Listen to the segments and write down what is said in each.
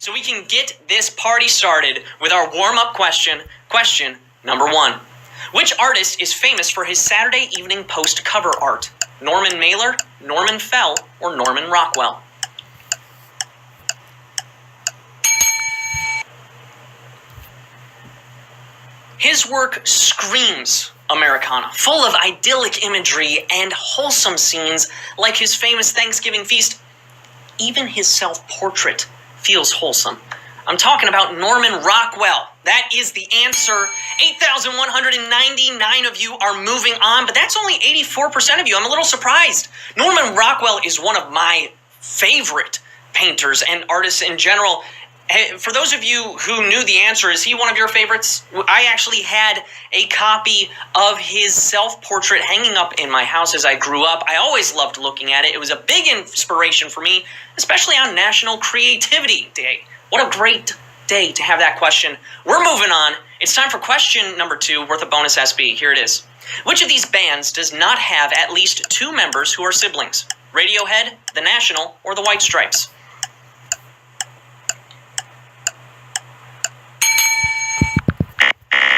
so we can get this party started with our warm-up question. Question number 1. Which artist is famous for his Saturday Evening Post cover art? Norman Mailer, Norman Fell, or Norman Rockwell? His work screams Americana, full of idyllic imagery and wholesome scenes like his famous Thanksgiving feast. Even his self-portrait feels wholesome. I'm talking about Norman Rockwell. That is the answer. 8,199 of you are moving on, but that's only 84% of you. I'm a little surprised. Norman Rockwell is one of my favorite painters and artists in general. For those of you who knew the answer, is he one of your favorites? I actually had a copy of his self-portrait hanging up in my house as I grew up. I always loved looking at it. It was a big inspiration for me, especially on National Creativity Day. What a great day to have that question. We're moving on. It's time for question number 2, worth a bonus SB. Here it is. Which of these bands does not have at least 2 members who are siblings? Radiohead, The National, or The White Stripes?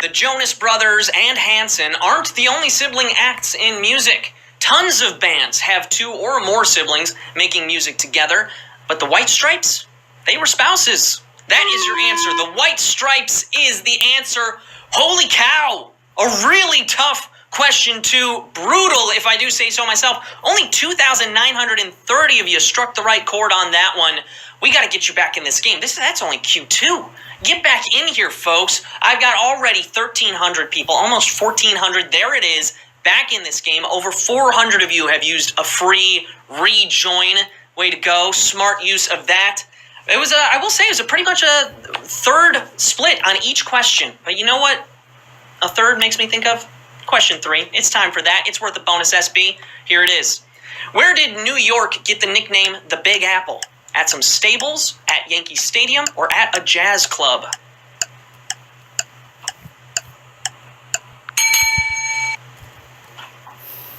The Jonas Brothers and Hanson aren't the only sibling acts in music. Tons of bands have 2 or more siblings making music together, but the White Stripes, they were spouses. That is your answer. The White Stripes is the answer. Holy cow! A really tough question too. Brutal, if I do say so myself. Only 2,930 of you struck the right chord on that one. We got to get you back in this game. That's only Q2. Get back in here, folks. I've got already 1,300 people, almost 1,400. There it is, back in this game. Over 400 of you have used a free rejoin. Way to go. Smart use of that. It was I will say it was pretty much a third split on each question. But you know what a third makes me think of? Question 3. It's time for that. It's worth a bonus SB. Here it is. Where did New York get the nickname the Big Apple? At some stables, at Yankee Stadium, or at a jazz club?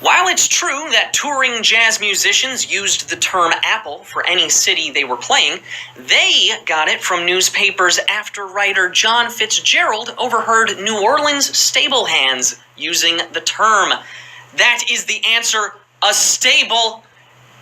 While it's true that touring jazz musicians used the term apple for any city they were playing, they got it from newspapers after writer John Fitzgerald overheard New Orleans stable hands using the term. That is the answer, a stable.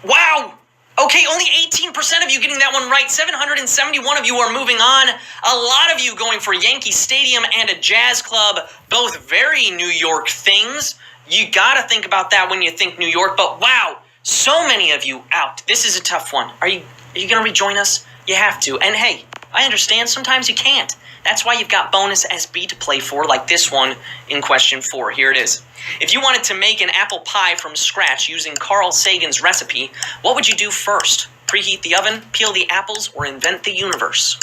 Wow! Okay, only 18% of you getting that one right. 771 of you are moving on. A lot of you going for Yankee Stadium and a jazz club, both very New York things. You gotta think about that when you think New York, but wow, so many of you out. This is a tough one. Are you gonna rejoin us? You have to. And hey, I understand sometimes you can't. That's why you've got bonus SB to play for, like this one in question 4. Here it is. If you wanted to make an apple pie from scratch using Carl Sagan's recipe, what would you do first? Preheat the oven, peel the apples, or invent the universe?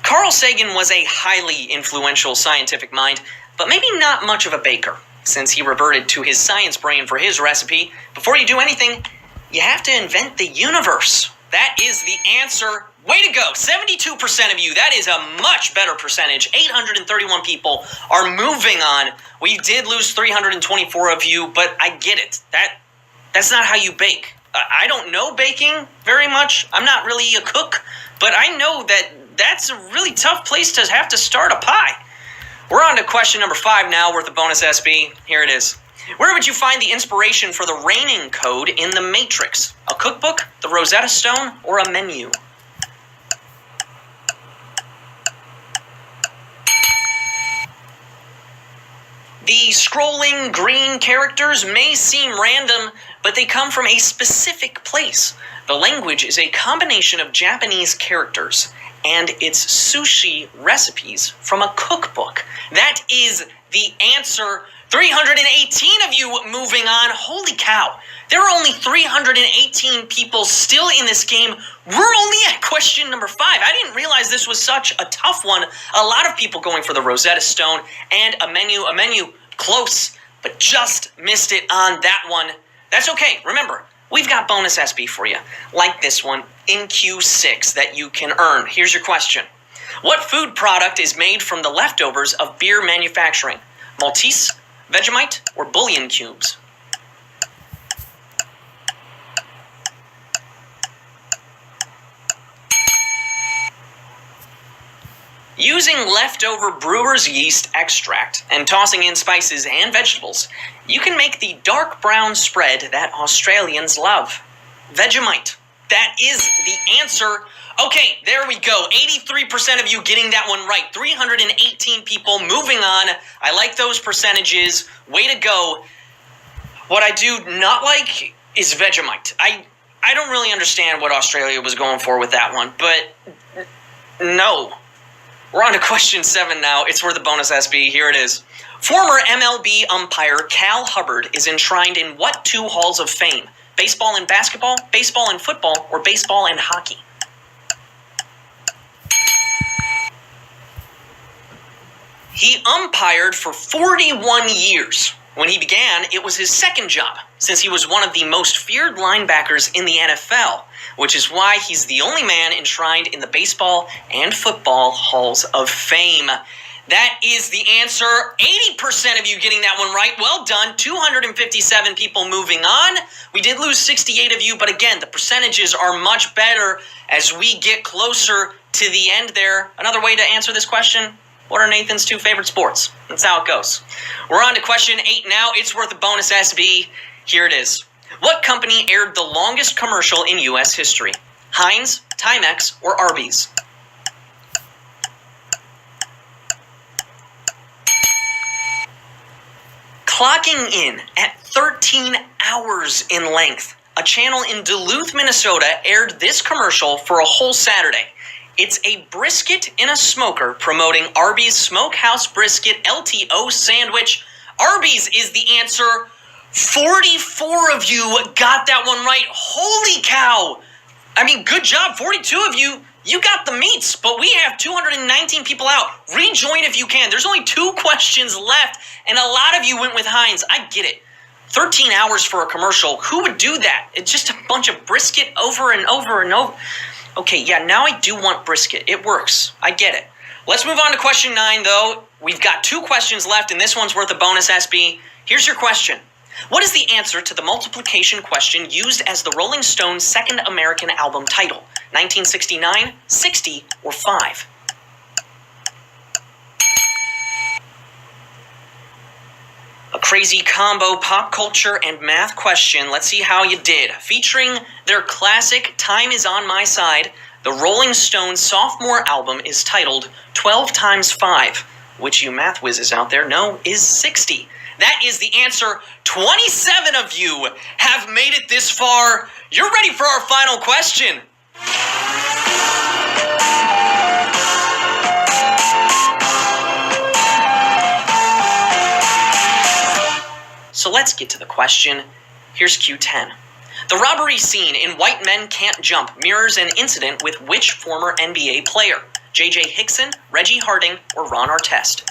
Carl Sagan was a highly influential scientific mind, but maybe not much of a baker. Since he reverted to his science brain for his recipe, before you do anything, you have to invent the universe. That is the answer. Way to go. 72% of you. That is a much better percentage. 831 people are moving on. We did lose 324 of you, but I get it. That's not how you bake. I don't know baking very much. I'm not really a cook, but I know that that's a really tough place to have to start a pie. We're on to question number 5 now, worth a bonus SB. Here it is. Where would you find the inspiration for the raining code in The Matrix? A cookbook, the Rosetta Stone, or a menu? The scrolling green characters may seem random, but they come from a specific place. The language is a combination of Japanese characters and its sushi recipes from a cookbook. That is the answer. 318 of you moving on. Holy cow. There are only 318 people still in this game. We're only at question number 5. I didn't realize this was such a tough one. A lot of people going for the Rosetta Stone and a menu. A menu close, but just missed it on that one. That's okay. Remember, we've got bonus SB for you, like this one in Q6 that you can earn. Here's your question. What food product is made from the leftovers of beer manufacturing? Maltese, Vegemite, or bouillon cubes? Using leftover brewer's yeast extract and tossing in spices and vegetables, you can make the dark brown spread that Australians love. Vegemite. That is the answer. Okay, there we go. 83% of you getting that one right. 318 people. Moving on. I like those percentages. Way to go. What I do not like is Vegemite. I don't really understand what Australia was going for with that one, but no. We're on to question 7 now. It's worth a bonus SB. Here it is. Former MLB umpire Cal Hubbard is enshrined in what 2 halls of fame? Baseball and basketball, baseball and football, or baseball and hockey? He umpired for 41 years. When he began, it was his second job, since he was one of the most feared linebackers in the NFL, which is why he's the only man enshrined in the baseball and football halls of fame. That is the answer. 80% of you getting that one right. Well done. 257 people moving on. We did lose 68 of you, but again, the percentages are much better as we get closer to the end there. Another way to answer this question: what are Nathan's 2 favorite sports? That's how it goes. We're on to question 8 now. It's worth a bonus SB. Here it is. What company aired the longest commercial in U.S. history? Heinz, Timex, or Arby's? Clocking in at 13 hours in length, a channel in Duluth, Minnesota aired this commercial for a whole Saturday. It's a brisket in a smoker promoting Arby's Smokehouse Brisket LTO sandwich. Arby's is the answer. 44 of you got that one right. Holy cow! I mean, good job. 42 of you, you got the meats, but we have 219 people out. Rejoin if you can. There's only 2 questions left, and a lot of you went with Heinz. I get it. 13 hours for a commercial. Who would do that? It's just a bunch of brisket over and over and over. Okay, yeah, now I do want brisket. It works. I get it. Let's move on to question 9, though. We've got 2 questions left, and this one's worth a bonus SB. Here's your question. What is the answer to the multiplication question used as the Rolling Stones' second American album title? 1969, 60, or 5? A crazy combo pop culture and math question. Let's see how you did. Featuring their classic Time Is On My Side, the Rolling Stones' sophomore album is titled 12 times 5, which you math whizzes out there know is 60. That is the answer. 27 of you have made it this far. You're ready for our final question. So let's get to the question. Here's Q10. The robbery scene in White Men Can't Jump mirrors an incident with which former NBA player? J.J. Hickson, Reggie Harding, or Ron Artest?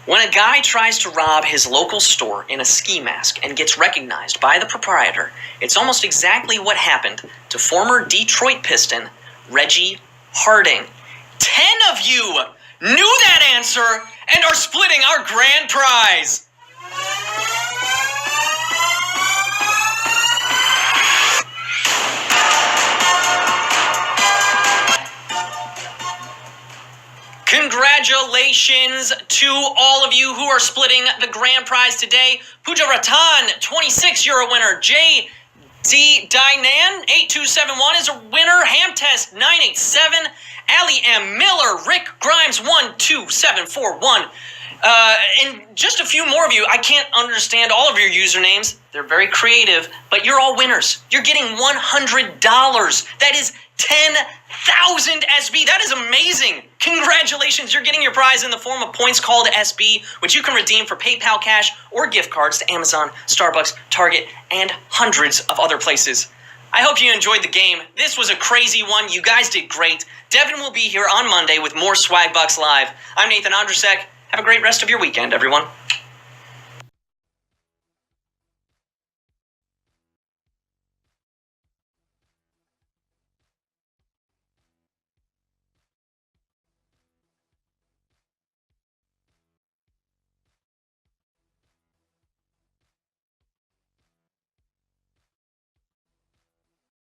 When a guy tries to rob his local store in a ski mask and gets recognized by the proprietor, it's almost exactly what happened to former Detroit Piston Reggie Harding. 10 of you knew that answer and are splitting our grand prize. Congratulations to all of you who are splitting the grand prize today. Pooja Ratan, 26, you're a winner. J.D. Dinan, 8271 is a winner. Hamtest, 987. Ali M. Miller, Rick Grimes, 12741. And just a few more of you. I can't understand all of your usernames. They're very creative, but you're all winners. You're getting $100. That is 10,000 SB. That is amazing. Congratulations. You're getting your prize in the form of points called SB, which you can redeem for PayPal cash or gift cards to Amazon, Starbucks, Target, and hundreds of other places. I hope you enjoyed the game. This was a crazy one. You guys did great. Devin will be here on Monday with more Swagbucks Live. I'm Nathan Andrzejczyk. Have a great rest of your weekend, everyone.